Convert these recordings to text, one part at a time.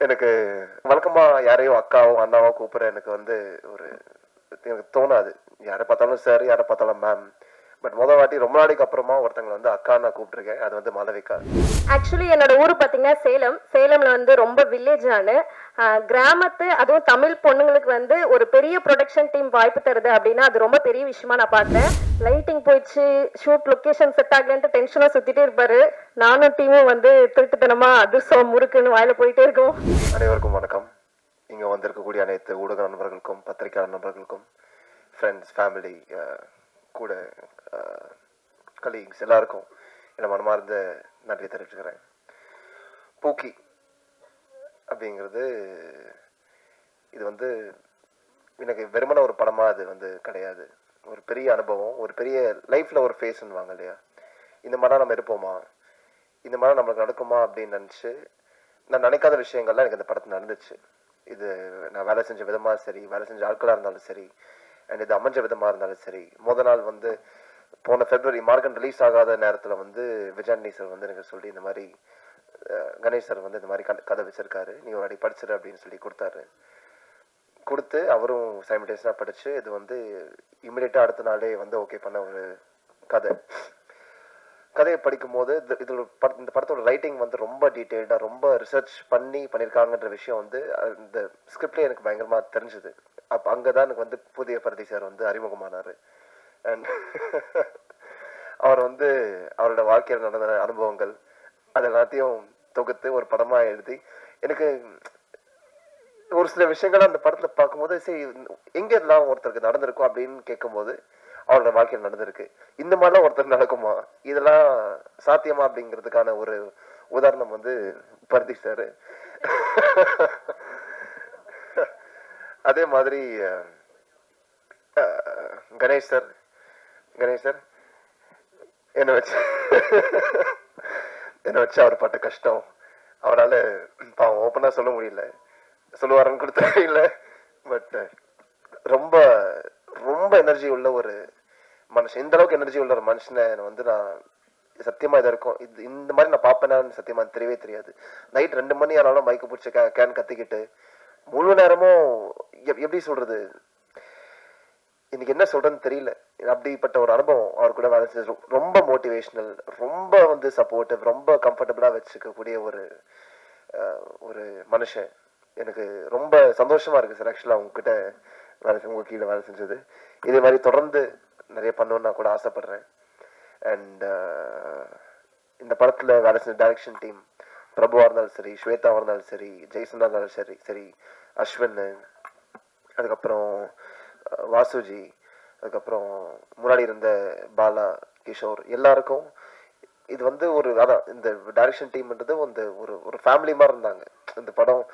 எனக்கு வழக்கமா யாரையும் அக்காவோ அண்ணாவோ கூப்பிட எனக்கு வந்து ஒரு எனக்கு தோணாது. யாரை பார்த்தாலும் சார், யாரை பார்த்தாலும் மேம். பட் முத வாட்டி ரொம்ப நாளைக்கு அப்புறமா ஒருத்தங்களை வந்து அக்கா நான் கூப்பிட்டுருக்கேன். அது வந்து மாளவிகா. ஆக்சுவலி என்னோட ஊர் பார்த்தீங்கன்னா சேலம். சேலம்ல வந்து ரொம்ப வில்லேஜ் நானு. கிராமத்து அதுவும் தமிழ் பொண்ணுங்களுக்கு வந்து ஒரு பெரிய ப்ரொடக்ஷன் டீம் வாய்ப்பு தருது அப்படின்னா அது ரொம்ப பெரிய விஷயமா நான் பார்க்குறேன். லைட்டிங் போயிடுச்சு, ஷூட் லொக்கேஷன் செட் ஆகலன்ட்டு டென்ஷனாக சுற்றிட்டே இருப்பாரு. நானும் டீமும் வந்து திருட்டுத்தனமா அதிர்ஷ்டம் முறுக்குன்னு வாயில போயிட்டே இருக்கோம். அனைவருக்கும் வணக்கம். இங்கே வந்திருக்கக்கூடிய அனைத்து ஊடக நண்பர்களுக்கும், பத்திரிகையாளர் நண்பர்களுக்கும், ஃப்ரெண்ட்ஸ், ஃபேமிலி, கூட கலீக்ஸ் எல்லாருக்கும் என்னை மனமார்ந்த நன்றி தெரிவிச்சுக்கிறேன். பூக்கி அப்படிங்கிறது இது வந்து எனக்கு வெறுமன ஒரு படமாக அது வந்து கிடையாது. ஒரு பெரிய அனுபவம், ஒரு பெரிய லைஃப்பில் ஒரு ஃபேஸ்ன்னு வாங்க இல்லையா. இந்த மாதிரி நம்ம இருப்போமா, இந்த மாதிரி நம்மளுக்கு நடக்குமா அப்படின்னு நினச்சி நான் நினைக்காத விஷயங்கள்லாம் எனக்கு இந்த படத்தில் நடந்துச்சு. இது நான் வேலை செஞ்ச விதமாக சரி, வேலை செஞ்ச ஆட்களாக இருந்தாலும் சரி, அண்ட் இது அமைஞ்ச விதமாக இருந்தாலும் சரி. முதல் நாள் வந்து போன ஃபெப்ரவரி மார்கன் ரிலீஸ் ஆகாத நேரத்தில் வந்து விஜயாண்டி சார் வந்து எனக்கு சொல்லி இந்த மாதிரி கணேஷ் சார் வந்து இந்த மாதிரி கதை வச்சிருக்காரு, நீ ஒரு அடி படிச்சிரு அப்படின்னு சொல்லி கொடுத்து அவரும் சைமல்டேனியஸாக படித்து இது வந்து இம்மிடியட்டாக அடுத்த நாளே வந்து ஓகே பண்ண ஒரு கதையை படிக்கும்போது இந்த படத்தோட ரைட்டிங் வந்து ரொம்ப டீட்டெயில்டாக ரொம்ப ரிசர்ச் பண்ணியிருக்காங்கன்ற விஷயம் வந்து இந்த ஸ்கிரிப்ட்லேயே எனக்கு பயங்கரமாக தெரிஞ்சுது. அப்போ அங்கே தான் எனக்கு வந்து புதிய பரதி சார் வந்து அறிமுகமானார். அண்ட் அவர் வந்து அவரோட வாழ்க்கையில் நடந்த அனுபவங்கள் அது எல்லாத்தையும் தொகுத்து ஒரு படமாக எழுதி எனக்கு ஒரு சில விஷயங்கள் அந்த படத்தில் பார்க்கும்போது சரி எங்கே எல்லாம் ஒருத்தருக்கு நடந்திருக்கும் அப்படின்னு கேட்கும்போது அவரோட வாழ்க்கையில் நடந்திருக்கு. இந்த மாதிரிலாம் ஒருத்தருக்கு நடக்குமா, இதெல்லாம் சாத்தியமா அப்படிங்கிறதுக்கான ஒரு உதாரணம் வந்து பரதி சார். அதே மாதிரி கணேஷ் சார் என்னை வச்சு அவர் பட்ட கஷ்டம் அவரால் பாவம் ஓப்பனாக சொல்ல முடியல, சொல்லுவாருன்னு கூட தெரியல. பட் ரொம்ப ரொம்ப எனர்ஜி உள்ள ஒரு மனுஷன், இந்த அளவுக்கு எனர்ஜி உள்ள ஒரு மனுஷனை வந்து நான் சத்தியமா இதாக இருக்கும் இந்த மாதிரி நான் பார்ப்பேன்னு சத்தியமா தெரியவே தெரியாது. நைட் 2 மணி ஆனாலும் மைக்கு பிடிச்ச கேன் கத்திக்கிட்டு முழு நேரமும் எப்படி சொல்றது, இன்னைக்கு என்ன சொல்றதுன்னு தெரியல. அப்படிப்பட்ட ஒரு அனுபவம் அவர் கூட வேலை செஞ்சு ரொம்ப மோட்டிவேஷனல், ரொம்ப வந்து சப்போர்ட்டிவ், ரொம்ப கம்ஃபர்டபுளா வச்சுக்கக்கூடிய ஒரு மனுஷன். எனக்கு ரொம்ப சந்தோஷமா இருக்கு சார் ஆக்சுவலா உங்ககிட்ட உங்க கீழே வேலை செஞ்சது. இதே மாதிரி தொடர்ந்து நிறைய பண்ணணும்னு நான் கூட ஆசைப்படுறேன். அண்ட் இந்த படத்துல வேலை செஞ்ச டைரக்ஷன் டீம் பிரபுவா இருந்தாலும் சரி, ஸ்வேதாவா இருந்தாலும் சரி, ஜெய்சனா இருந்தாலும் சரி, அஸ்வின், அதுக்கப்புறம் வாசுஜி, அதுக்கப்புறம் முன்னாடி இருந்த பாலா, கிஷோர், எல்லாருக்கும் இது வந்து ஒரு அதான் இந்த டைரக்ஷன் டீம்ன்றது வந்து ஒரு ஃபேமிலி மாதிரி இருந்தாங்க. இந்த படம்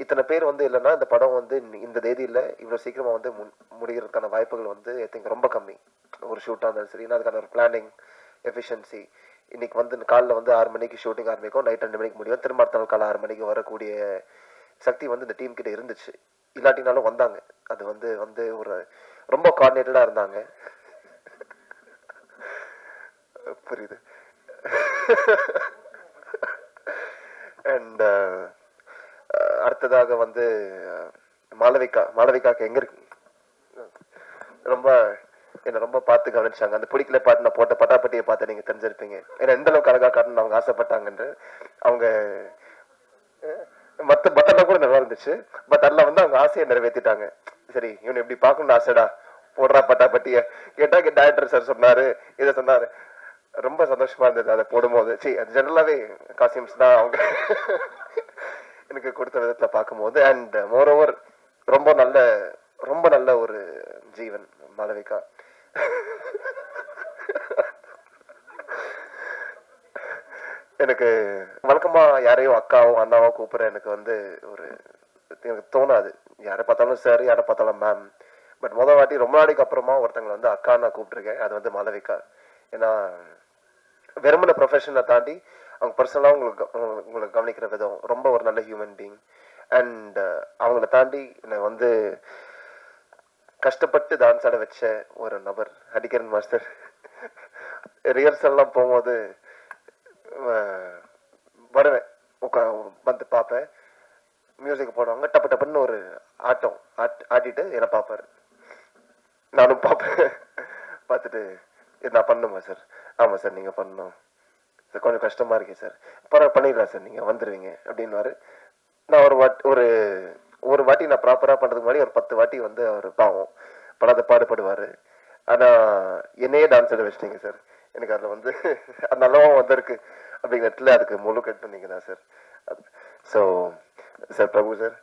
இத்தனை பேர் வந்து இல்லைன்னா இந்த படம் வந்து இந்த தேதியில் இவ்வளோ சீக்கிரமாக வந்து முடிகிறதுக்கான வாய்ப்புகள் வந்து ஐ திங்க் ரொம்ப கம்மி. ஒரு ஷூட்டாக இருந்தாலும் சரி, அதுக்கான ஒரு பிளானிங் எஃபிஷியன்சி. இன்னைக்கு வந்து காலைல வந்து 6 மணிக்கு ஷூட்டிங் ஆரம்பிக்கும், நைட் 2 மணிக்கு முடியும், திரும்ப அடுத்த நாள் காலை 6 மணிக்கு வரக்கூடிய சக்தி வந்து இந்த டீம் கிட்ட இருந்துச்சு. இல்லாட்டினாலும் வந்தாங்க. அது வந்து ஒரு ரொம்ப கோஆர்டினேட்டடாக இருந்தாங்க. புரியுது. அண்ட் அடுத்ததாக வந்து மாளவிகாக்கு எங்க இருக்கு ரொம்ப என்ன ரொம்ப பார்த்து கவனிச்சாங்க. அந்த பிடிக்கல பாட்டு நான் போட்ட பட்டாப்பட்டியை பார்த்து நீங்க தெரிஞ்சிருப்பீங்க. ஏன்னா எந்த அளவுக்கு அழகா காட்டணும்னு அவங்க ஆசைப்பட்டாங்கன்னு. அவங்க மற்ற பட்டெல்லாம் கூட நல்லா இருந்துச்சு. பட் அதில் வந்து அவங்க ஆசையை நிறைவேற்றிட்டாங்க. சரி இவனை இப்படி பார்க்கணும்னு ஆசைடா, போடுறா பட்டாப்பட்டிய கேட்டா டைரக்டர் சார் சொன்னாரு, இதை சொன்னாரு. ரொம்ப சந்தோஷமா இருந்தது அதை போடும்போது. சரி அது ஜெனரலாவே காஸ்டியூம்ஸ் தான் அவங்க எனக்கு கொடுத்த விதத்துல பார்க்கும்போது. அண்ட் மோரோவர் ரொம்ப நல்ல ஒரு ஜீவன் மாளவிகா. எனக்கு வழக்கமா யாரையும் அக்காவோ அண்ணாவோ கூப்பிட எனக்கு வந்து எனக்கு தோணாது. யாரை பார்த்தாலும் சார், யாரை பார்த்தாலும் மேம். பட் முத வாட்டி ரொம்ப நாளைக்கு அப்புறமா ஒருத்தங்களை வந்து அக்கா நான் கூப்பிட்டுருக்கேன். அது வந்து மாளவிகா. ஏன்னா வெறுமன ப்ரொஃபஷனை தாண்டி அவங்க பர்சனலாக உங்களை கவனிக்கிற விதம் ரொம்ப ஒரு நல்ல ஹியூமன் பீயிங். அண்ட் அவங்கள தாண்டி என்னை வந்து கஷ்டப்பட்டு டான்ஸ் ஆட வச்ச ஒரு நபர் ஹரிகரன் மாஸ்டர். ரிஹர்சல்லாம் போகும்போது வருவேன், வந்து பார்ப்பேன். மியூசிக் போடுவாங்க, டப்பு டப்புன்னு ஒரு ஆட்டம் ஆட்டிட்டு என்னை பார்ப்பாரு. நானும் பார்ப்பேன். பார்த்துட்டு இது நான் பண்ணணுமா சார்? ஆமாம் சார், நீங்கள் பண்ணணும் சார், கொஞ்சம் கஷ்டமாக இருக்கே சார். பரவாயில்ல, பண்ணிடலாம் சார், நீங்கள் வந்துடுவீங்க அப்படின்வாரு. நான் ஒரு வாட்டி நான் ப்ராப்பராக பண்ணுறதுக்கு முன்னாடி ஒரு 10 வாட்டி வந்து அவர் பாவம் படாத பாடுபடுவார். ஆனால் என்னையே டான்ஸ் ஆட வச்சிட்டீங்க சார். எனக்கு அதில் வந்து அது நல்லாவும் வந்திருக்கு அப்படிங்கிற இடத்துல அதுக்கு முழு கட்டு நீங்கள் தான் சார். ஸோ சார், பிரபு சார்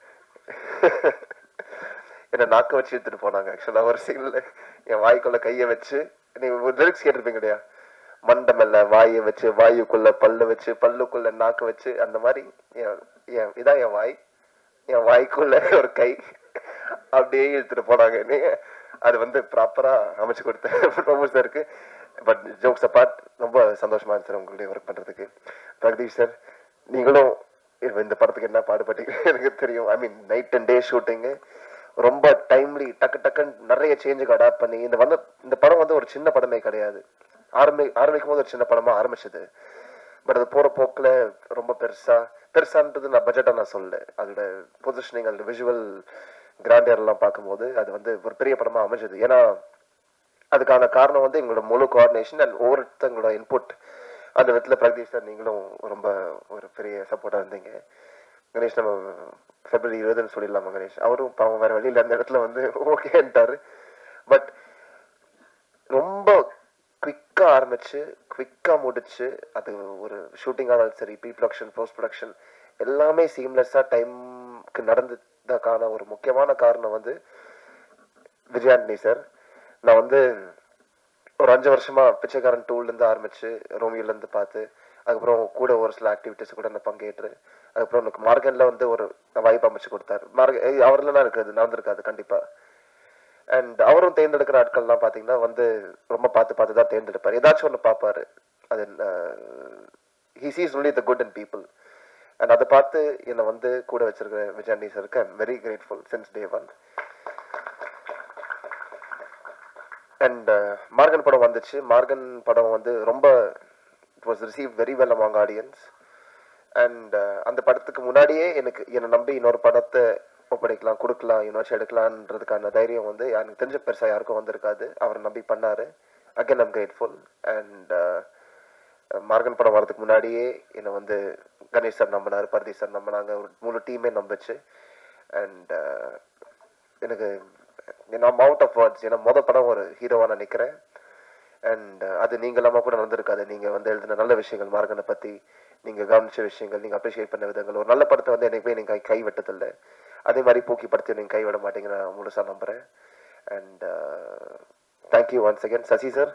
என்னை நாக்க வச்சு எடுத்துட்டு போனாங்க. ஆக்சுவலாக ஒரு சீனில் என் வாய்க்குள்ள கையை வச்சு, நீங்க லிரிக்ஸ் கேட்டிருப்பீங்க இல்லையா, மண்டமல்ல வாயை வச்சு, வாயுக்குள்ள பல்லு வச்சு, பல்லுக்குள்ள நாக்கு வச்சு, அந்த மாதிரி இதான் என் வாய், என் வாய்க்குள்ள ஒரு கை அப்படியே இழுத்துட்டு போனாங்க. நீங்க அது வந்து ப்ராப்பரா அமைச்சு கொடுத்தேன் பிரபு சாருக்கு. பட் ஜோக்ஸ் அப்பார்ட், ரொம்ப சந்தோஷமா இருந்துச்சு சார் உங்களுடைய ஒர்க் பண்றதுக்கு. பிரகதீஷ் சார், நீங்களும் இந்த படத்துக்கு என்ன பாடுபட்டீங்க எனக்கு தெரியும். ஐ மீன் நைட் அண்ட் டே ஷூட்டிங்கு, ரொம்ப டைம்லி டக்கு டக்குன்னு நிறைய சேஞ்சுக்கு அடாப்ட் பண்ணி இந்த படம் வந்து ஒரு சின்ன படமே கிடையாது. ஆரம்பிக்கும் போது ஒரு சின்ன படமா ஆரம்பிச்சது. பட் அது போற போக்குல ரொம்ப பெருசான்றது நான் பட்ஜெட்டா நான் சொல்லல. அதோட பொசிஷனிங், அதோட விஷுவல் கிராண்டியர் எல்லாம் பார்க்கும்போது அது வந்து ஒரு பெரிய படமா அமைஞ்சது. ஏன்னா அதுக்கான காரணம் வந்து எங்களோட முழு கோஆர்டினேஷன் அண்ட் ஒவ்வொருத்தங்களோட இன்புட். அந்த விதத்துல பிரகதீஷ் சார், நீங்களும் ரொம்ப ஒரு பெரிய சப்போர்ட்டா இருந்தீங்க. கணேஷ், நம்ம February 20 சொல்லிடலாமா கணேஷ்? அவரும் பாவம் வேற வழியில் அந்த இடத்துல வந்து ஓகேன்ட்டாரு. பட் ரொம்ப குவிக்கா ஆரம்பிச்சு குவிக்கா முடிச்சு, அது ஒரு ஷூட்டிங்காக இருந்தாலும் சரி, ப்ரீ ப்ரொடக்ஷன், போஸ்ட் ப்ரொடக்ஷன் எல்லாமே சீம்லெஸ்ஸா டைம்க்கு நடந்ததுக்கான ஒரு முக்கியமான காரணம் வந்து விஜயாண்டனி சார். நான் வந்து ஒரு 5 வருஷமா பிச்சைக்காரன் 2லேருந்து ஆரம்பிச்சு, ரோமியோலேருந்து பார்த்து, அதுக்கப்புறம் கூட ஒரு சில ஆக்டிவிட்டிஸ் கூட நான் பங்கேற்று, அதுக்கப்புறம் எனக்கு மார்கன்ல வந்து ஒரு வாய்ப்பு அமைச்சு கொடுத்தாரு. அவர்லாம் இருக்கிறது நடந்திருக்காது கண்டிப்பா. அண்ட் அவரும் தேர்ந்தெடுக்கிற ஆட்கள்லாம் பார்த்தீங்கன்னா வந்து ரொம்ப பார்த்து தான் தேர்ந்தெடுப்பார். ஏதாச்சும் ஒன்று பார்ப்பாரு. அது he sees only the good in people. And அதை பார்த்து என்னை வந்து கூட வச்சிருக்கிற விஜயாண்டி சாருக்கு I'm very grateful since day one. And Morgan படம் வந்துச்சு. மார்கன் படம் வந்து ரொம்ப it was receive very well among audience. And அந்த படத்துக்கு முன்னாடியே என்னை நம்பி இன்னொரு படத்தை ஒப்படைக்கலாம், கொடுக்கலாம், இன்னொரு எடுக்கலான்றதுக்கான தைரியம் வந்து எனக்கு தெரிஞ்ச பெருசாக யாருக்கும் வந்திருக்காது. அவரை நம்பி பண்ணாரு. Again I'm grateful. And Morgan படம் வரதுக்கு முன்னாடியே என்னை வந்து கணேஷ் சார் நம்பினார், பரதீஷ் சார் நம்பினாங்க, ஒரு முழு டீமே நம்பிச்சு. அண்ட் எனக்கு நான் அவுட் ஆஃப் வேர்ட்ஸ். ஏன்னா படம் ஒரு ஹீரோவா நான் நிற்கிறேன். அண்ட் அது நீங்க இல்லாம கூட நடந்திருக்காது. நீங்க வந்து எழுதின நல்ல விஷயங்கள், மார்கனை பத்தி நீங்க கவனிச்ச விஷயங்கள், நீங்க அப்ரிஷியேட் பண்ண விதங்கள், ஒரு நல்ல படத்தை வந்து என்னைக்குமே நீங்க கைவிட்டதில்லை. அதே மாதிரி பூக்கி படத்தை நீங்க கைவிட மாட்டீங்க, நான் முழுசா நம்புறேன். And thank you once again. Sasi sir,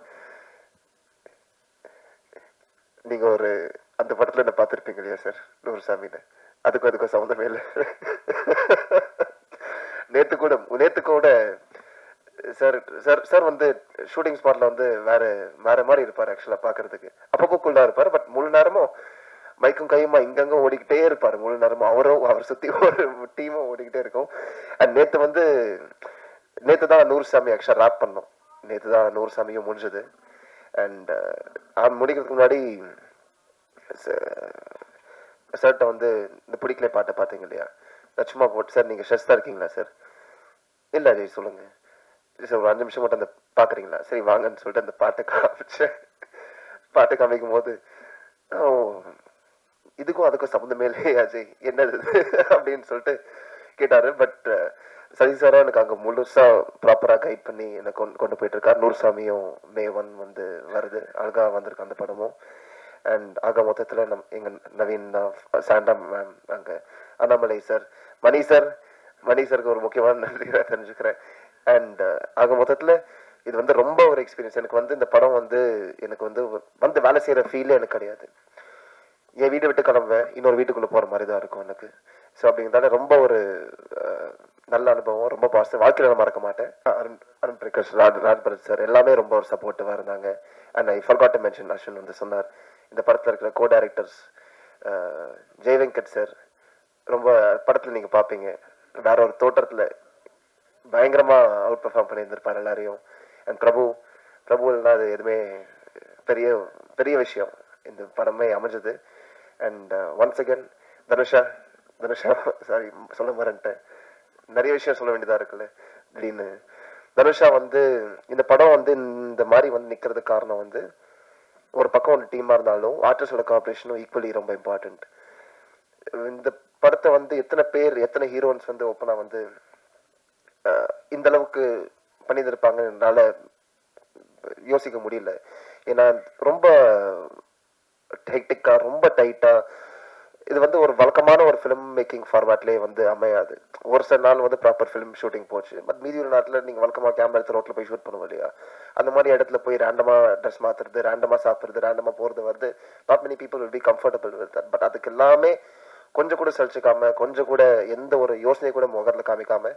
நீங்க ஒரு அந்த படத்துல என்ன பார்த்துருப்பீங்க இல்லையா சார், நூறுசாமின்னு? அதுக்கும் சம்மந்தமே இல்லை. நேத்து கூட சார் சார் சார் வந்து ஷூட்டிங் ஸ்பாட்ல வந்து வேற மாதிரி இருப்பார். ஆக்சுவலா பாக்குறதுக்கு அப்பப்போ கூலா இருப்பார். பட் முழு நேரமும் மைக்கும் கையுமா இங்கங்க ஓடிக்கிட்டே இருப்பாரு. முழு நேரமும் அவர் சுத்தி ஒரு டீமும் ஓடிக்கிட்டே இருக்கும். அண்ட் நேத்து தான் நூறுசாமி ஆக்சுவலா ரேப் பண்ணோம். நேத்து தான் நூறுசாமியும் முடிஞ்சது. அண்ட் முடிக்கிறதுக்கு முன்னாடி சார்கிட்ட வந்து இந்த பிடிக்கல பாட்டை பார்த்தீங்க இல்லையா, சும்மா போட்டு சார் நீங்க ஸ்ட்ரெஸ் தான் இருக்கீங்களா சார்? இல்லை அஜய் சொல்லுங்க சார், ஒரு 5 நிமிஷம் மட்டும் அந்த பார்க்குறீங்களா? சரி வாங்கன்னு சொல்லிட்டு அந்த பாட்டை காமிக்கும் போது இதுக்கும் அதுக்கும் சம்மந்தமே இல்லையே அஜய், என்னது அப்படின்னு சொல்லிட்டு கேட்டாரு. பட் சதி சாரா எனக்கு அங்கே முழுசா ப்ராப்பராக கைட் பண்ணி என்னை கொண்டு போயிட்டு இருக்காரு. நூறுசாமியும் May 1 வந்து வருது, அழகா வந்திருக்கு அந்த படமும். அண்ட் ஆக மொத்தத்தில் எங்க நவீன், சாண்டா மேம், அங்க அண்ணாமலை சார், மணி சாருக்கு ஒரு முக்கியமான நன்றி நான் தெரிஞ்சுக்கிறேன். அண்ட் ஆக மொத்தத்தில் இது வந்து ரொம்ப ஒரு எக்ஸ்பீரியன்ஸ். எனக்கு வந்து இந்த படம் வந்து எனக்கு வந்து வேலை செய்யற ஃபீலே எனக்கு கிடையாது. என் வீட்டை விட்டு கிளம்புவேன், இன்னொரு வீட்டுக்குள்ள போற மாதிரி தான் இருக்கும் எனக்கு. ஸோ அப்படிங்கிறதால ரொம்ப ஒரு நல்ல அனுபவம், ரொம்ப பாசிட்டிவ். வாழ்க்கையில நான் மறக்க மாட்டேன். அருண் பிரகாஷ், ராஜ்பரத் சார் எல்லாமே ரொம்ப ஒரு சப்போர்ட்டிவா இருந்தாங்க. And I forgot to mention, Ashwin வந்து சொன்னார், இந்த படத்தில் இருக்கிற கோ டைரக்டர்ஸ் ஜெய் வெங்கட் சார், ரொம்ப படத்தில் நீங்க பார்ப்பீங்க வேற ஒரு தோற்றத்தில் பயங்கரமா அவுட் பெர்ஃபார்ம் பண்ணியிருந்திருப்பார் எல்லாரையும். அண்ட் பிரபுனா அது எதுவுமே பெரிய பெரிய விஷயம் இந்த படமே அமைஞ்சது. And once again Dhanusha sorry சொல்ல மறந்துட்டேன், நிறைய விஷயம் சொல்ல வேண்டியதா இருக்குல்ல அப்படின்னு. தனுஷா வந்து இந்த படம் வந்து இந்த மாதிரி வந்து நிக்கிறதுக்கு காரணம் வந்து ஒரு பக்கம் ஒரு டீமா இருந்தாலும் ஆர்டிஸ்டோட கார்பரேஷனும் ஈக்குவலி ரொம்ப இம்பார்ட்டன்ட். இந்த படத்தை வந்து எத்தனை பேர் எத்தனை ஹீரோயின்ஸ் வந்து ஓப்பனா வந்து இந்த அளவுக்கு பண்ணியிருப்பாங்க என்னால யோசிக்க முடியல. ஏன்னா ரொம்ப ஹெக்டிக்கா ரொம்ப டைட்டா இது வந்து ஒரு வழக்கமான ஒரு ஃபிலிம் மேக்கிங் ஃபார்மேட்லேயே வந்து அமையாது. ஒரு சில நாள் வந்து ப்ராப்பர் ஃபிலிம் ஷூட்டிங் போச்சு, பட் மீதி ஒரு நாட்டில் நீங்கள் வழக்கமாக கேமரா எடுத்து ரோட்டில் போய் ஷூட் பண்ணுவோம் இல்லையா, அந்த மாதிரி இடத்துல போய் ரேண்டமாக ட்ரெஸ் மாற்றுறது, ரேண்டமாக சாப்பிட்றது, ரேண்டமாக போகிறது வந்து not many people will be comfortable with that. But அதுக்கு எல்லாமே கொஞ்சம் கூட சலிச்சுக்காம, கொஞ்சம் கூட எந்த ஒரு யோசனை கூட முகத்தில் காமிக்காம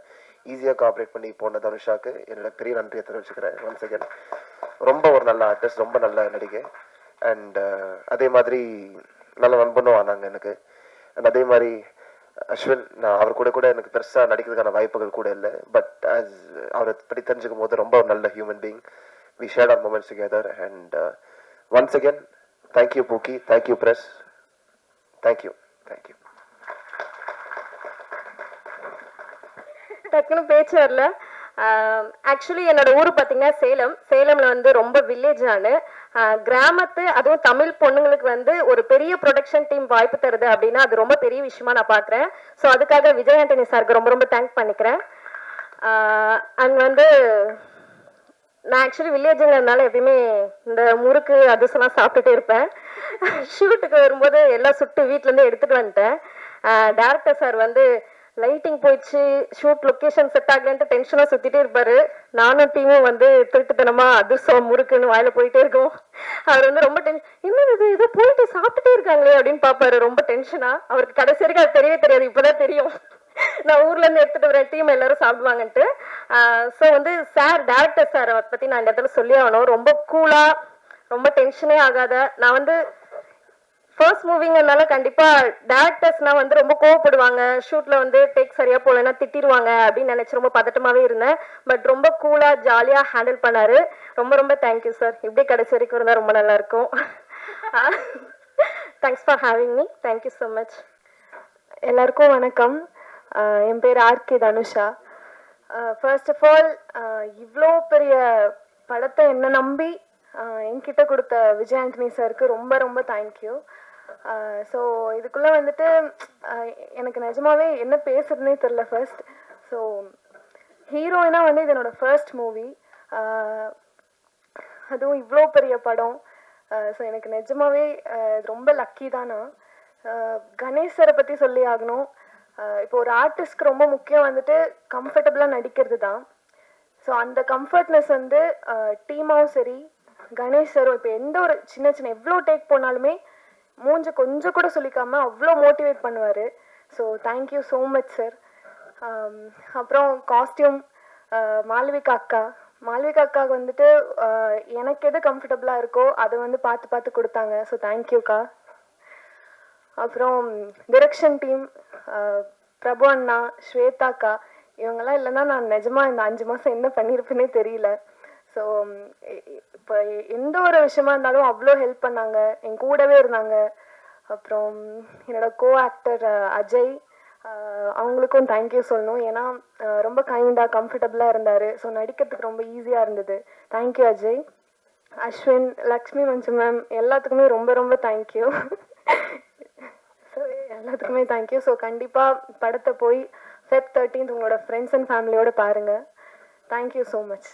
ஈஸியாக கோஆப்ரேட் பண்ணி போன தனுஷாக்கு என்னோட பெரிய நன்றியை தெரிவிச்சுக்கிறேன் ஒன்ஸ் அகேன். ரொம்ப ஒரு நல்ல ஆர்டிஸ்ட், ரொம்ப நல்ல நடிகை. அண்ட் அதே மாதிரி நல்ல நண்பனும் ஆனாங்க எனக்கு. அண்ட் அதே மாதிரி அஸ்வின், நான் அவர் கூட கூட எனக்கு பெருசாக நடிக்கிறதுக்கான வாய்ப்புகள் கூட இல்லை, பட் ஆஸ் அவரை பற்றி தெரிஞ்சுக்கும் போது ரொம்ப ஒரு நல்ல human being. We shared our moments together. And once again thank you pookie, thank you press, thank you thank you. டக்குன்னு பேச்சு வரல. ஆக்சுவலி என்னோட ஊர் பார்த்தீங்கன்னா சேலம். சேலம்ல வந்து ரொம்ப வில்லேஜானு கிராமத்து, அதுவும் தமிழ் பொண்ணுங்களுக்கு வந்து ஒரு பெரிய ப்ரொடக்ஷன் டீம் வாய்ப்பு தருது அப்படின்னா அது ரொம்ப பெரிய விஷயமா நான் பார்க்குறேன். ஸோ அதுக்காக விஜய் ஆண்டனி சாருக்கு ரொம்ப ரொம்ப தேங்க் பண்ணிக்கிறேன். அண்ட் வந்து நான் ஆக்சுவலி வில்லேஜுங்கிறதுனால எப்பயுமே இந்த முறுக்கு அதிரசம்லாம் சாப்பிட்டுட்டே இருப்பேன். ஷூட்டுக்கு வரும்போது எல்லாம் சுட்டு வீட்டிலேருந்து எடுத்துகிட்டு வந்துட்டேன். டேரக்டர் சார் வந்து லைட்டிங் போயிடுச்சு, ஷூட் லொக்கேஷன் செட் ஆகலன்ட்டு டென்ஷனாக சுற்றிட்டே இருப்பார். நானும் டீமும் வந்து திருட்டுத்தனமாக அதிர்சம் முறுக்குன்னு வாயில் போயிட்டே இருக்கோம். அவர் வந்து ரொம்ப என்னது இது ஏதோ போயிட்டு சாப்பிட்டுட்டே இருக்காங்களே அப்படின்னு பார்ப்பாரு ரொம்ப டென்ஷனாக. அவருக்கு கடைசி வரைக்கும் அது தெரியவே தெரியாது, இப்போதான் தெரியும் நான் ஊர்லேருந்து எடுத்துகிட்டு வரேன் டீம் எல்லாரும் சாப்பிடுவாங்கன்ட்டு. ஸோ வந்து சார், டேரக்டர் சாரை பற்றி நான் இந்த இடத்துல சொல்லி ஆகணும். ரொம்ப கூலாக, ரொம்ப டென்ஷனே ஆகாத. நான் வந்து ஃபர்ஸ்ட் மூவிங்கிறதுனால கண்டிப்பாக டேரக்டர்ஸ்னால் வந்து ரொம்ப கோவப்படுவாங்க, ஷூட்டில் வந்து டேக் சரியாக போகலன்னா திட்டிடுவாங்க அப்படின்னு நினச்சி ரொம்ப பதட்டமாகவே இருந்தேன். பட் ரொம்ப கூலாக ஜாலியாக ஹேண்டில் பண்ணார். ரொம்ப ரொம்ப தேங்க்யூ சார். இப்படி கடைசி வரைக்கும் இருந்தால் ரொம்ப நல்லாயிருக்கும். Thanks for having me. Thank you so much. எல்லாருக்கும் வணக்கம். என் பேர் RK Dhanusha. First of all, இவ்வளோ பெரிய படத்தை என்ன நம்பி என்கிட்ட கொடுத்த விஜய் ஆண்டனி சாருக்கு ரொம்ப ரொம்ப தேங்க்யூ. ஸோ இதுக்குள்ளே வந்துட்டு எனக்கு நிஜமாவே என்ன பேசுறதுனே தெரில ஃபர்ஸ்ட். ஸோ ஹீரோயினாக வந்து இது என்னோடய ஃபர்ஸ்ட் மூவி, அதுவும் இவ்வளோ பெரிய படம். ஸோ எனக்கு நிஜமாவே ரொம்ப லக்கி தான். நான் கணேஷ் சாரை பற்றி சொல்லி ஆகணும். இப்போ ஒரு ஆர்டிஸ்ட்க்கு ரொம்ப முக்கியம் வந்துட்டு கம்ஃபர்டபுளாக நடிக்கிறது தான். ஸோ அந்த கம்ஃபர்ட்னஸ் வந்து டீமாவும் சரி, கணேஷ் சாரும் இப்போ எந்த ஒரு சின்ன சின்ன எவ்வளோ டேக் போனாலுமே மூஞ்ச கொஞ்சம் கூட சொல்லிக்காமல் அவ்வளோ மோட்டிவேட் பண்ணுவார். So thank you so much sir. அப்புறம் காஸ்டியூம் மாளவிகா அக்கா. மாளவிகா அக்காவுக்கு வந்துட்டு எனக்கு எது கம்ஃபர்டபுளாக இருக்கோ அதை வந்து பார்த்து பார்த்து கொடுத்தாங்க. ஸோ தேங்க்யூக்கா. அப்புறம் டிரெக்ஷன் டீம் பிரபு அண்ணா, ஸ்வேதாக்கா, இவங்கெல்லாம் இல்லைன்னா நான் நிஜமாக இந்த 5 மாதம் என்ன பண்ணியிருப்பேனே தெரியல. ஸோ இப்போ எந்த ஒரு விஷயமா இருந்தாலும் அவ்வளோ ஹெல்ப் பண்ணாங்க, என் கூடவே இருந்தாங்க. அப்புறம் என்னோட கோ ஆக்டர் அஜய், அவங்களுக்கும் தேங்க்யூ சொல்லணும். ஏன்னா ரொம்ப கைண்டாக கம்ஃபர்டபுளாக இருந்தார். ஸோ நடிக்கிறதுக்கு ரொம்ப ஈஸியாக இருந்தது. தேங்க்யூ அஜய். அஸ்வின், லக்ஷ்மி மஞ்சு மேம், எல்லாத்துக்குமே ரொம்ப ரொம்ப தேங்க்யூ. ஸோ எல்லாத்துக்குமே தேங்க்யூ. ஸோ கண்டிப்பாக படத்தை போய் Feb 13 உங்களோட ஃப்ரெண்ட்ஸ் அண்ட் ஃபேமிலியோடு பாருங்கள். Thank you so much.